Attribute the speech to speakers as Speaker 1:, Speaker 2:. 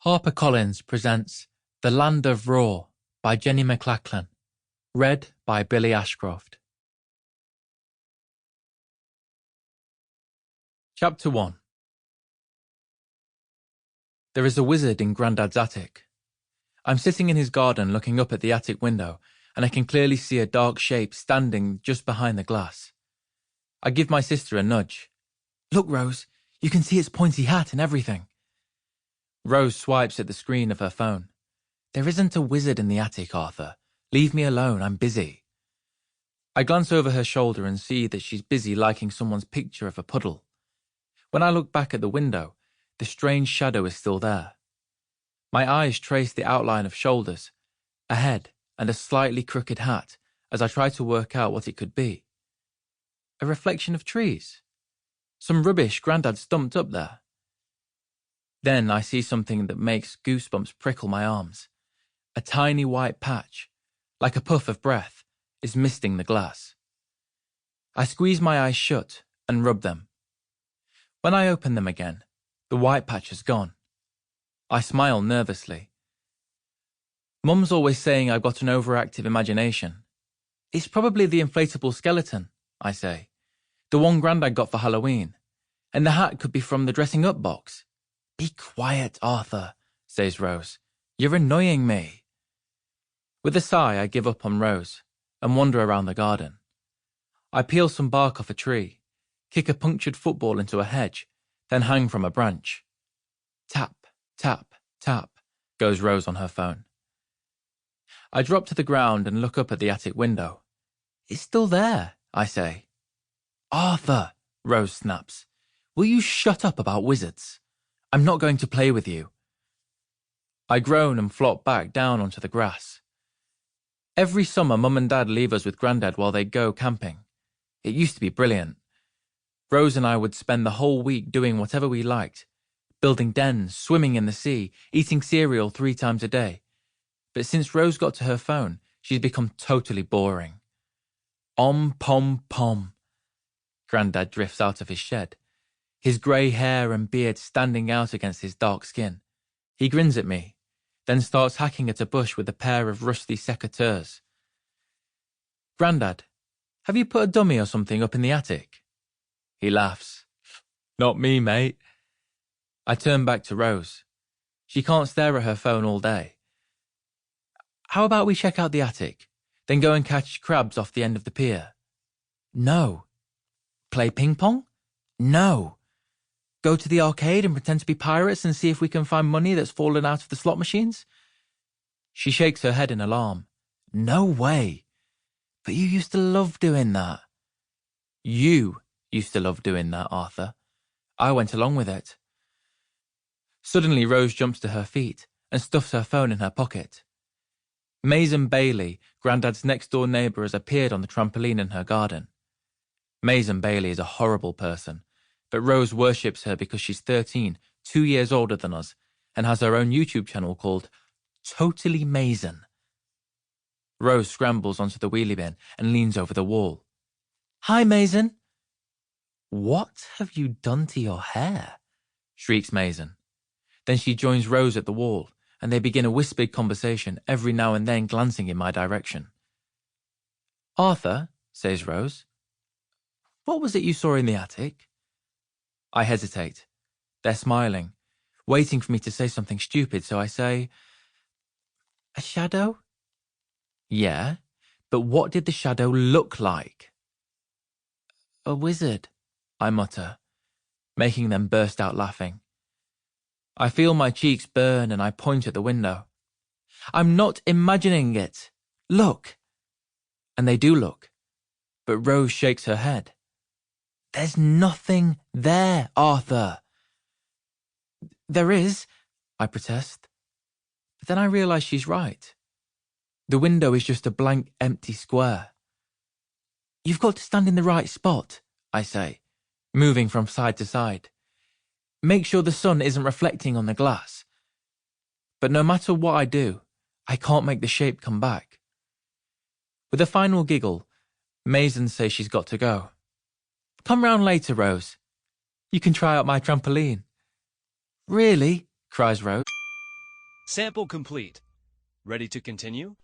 Speaker 1: HarperCollins presents The Land of Roar by Jenny Mclachlan, read by Billy Ashcroft. Chapter 1. There is a wizard in Grandad's attic. I'm sitting in his garden looking up at the attic window, and I can clearly see a dark shape standing just behind the glass. I give my sister a nudge. "Look, Rose, you can see its pointy hat and everything." Rose swipes at the screen of her phone. "There isn't a wizard in the attic, Arthur. Leave me alone, I'm busy." I glance over her shoulder and see that she's busy liking someone's picture of a puddle. When I look back at the window, the strange shadow is still there. My eyes trace the outline of shoulders, a head, and a slightly crooked hat as I try to work out what it could be. A reflection of trees. Some rubbish Grandad stumped up there. Then I see something that makes goosebumps prickle my arms. A tiny white patch, like a puff of breath, is misting the glass. I squeeze my eyes shut and rub them. When I open them again, the white patch has gone. I smile nervously. Mum's always saying I've got an overactive imagination. "It's probably the inflatable skeleton," I say. "The one Grandad got for Halloween. And the hat could be from the dressing up box." "Be quiet, Arthur," says Rose. "You're annoying me." With a sigh, I give up on Rose and wander around the garden. I peel some bark off a tree, kick a punctured football into a hedge, then hang from a branch. Tap, tap, tap, goes Rose on her phone. I drop to the ground and look up at the attic window. "It's still there," I say. "Arthur," Rose snaps, "will you shut up about wizards? I'm not going to play with you." I groan and flop back down onto the grass. Every summer, Mum and Dad leave us with Grandad while they go camping. It used to be brilliant. Rose and I would spend the whole week doing whatever we liked, building dens, swimming in the sea, eating cereal 3 times a day. But since Rose got to her phone, she's become totally boring. Pom, pom. Grandad drifts out of his shed, his grey hair and beard standing out against his dark skin. He grins at me, then starts hacking at a bush with a pair of rusty secateurs. "Grandad, have you put a dummy or something up in the attic?" He laughs. "Not me, mate." I turn back to Rose. She can't stare at her phone all day. "How about we check out the attic, then go and catch crabs off the end of the pier?" "No." "Play ping pong?" "No." "Go to the arcade and pretend to be pirates and see if we can find money that's fallen out of the slot machines?" She shakes her head in alarm. "No way. But you used to love doing that." "You used to love doing that, Arthur. I went along with it." Suddenly Rose jumps to her feet and stuffs her phone in her pocket. Maisie Bailey, Grandad's next-door neighbour, has appeared on the trampoline in her garden. Maisie Bailey is a horrible person, but Rose worships her because she's 13, 2 years older than us, and has her own YouTube channel called Totally Maisie. Rose scrambles onto the wheelie bin and leans over the wall. "Hi, Maisie." "What have you done to your hair?" shrieks Maisie. Then she joins Rose at the wall, and they begin a whispered conversation, every now and then glancing in my direction. "Arthur," says Rose, "what was it you saw in the attic?" I hesitate. They're smiling, waiting for me to say something stupid, so I say, "A shadow?" "Yeah, but what did the shadow look like?" "A wizard," I mutter, making them burst out laughing. I feel my cheeks burn and I point at the window. "I'm not imagining it. Look." And they do look, but Rose shakes her head. "There's nothing there, Arthur." "There is," I protest. But then I realise she's right. The window is just a blank, empty square. "You've got to stand in the right spot," I say, moving from side to side. "Make sure the sun isn't reflecting on the glass." But no matter what I do, I can't make the shape come back. With a final giggle, Maisie says she's got to go. "Come round later, Rose. You can try out my trampoline." "Really?" cries Rose.
Speaker 2: Sample complete. Ready to continue?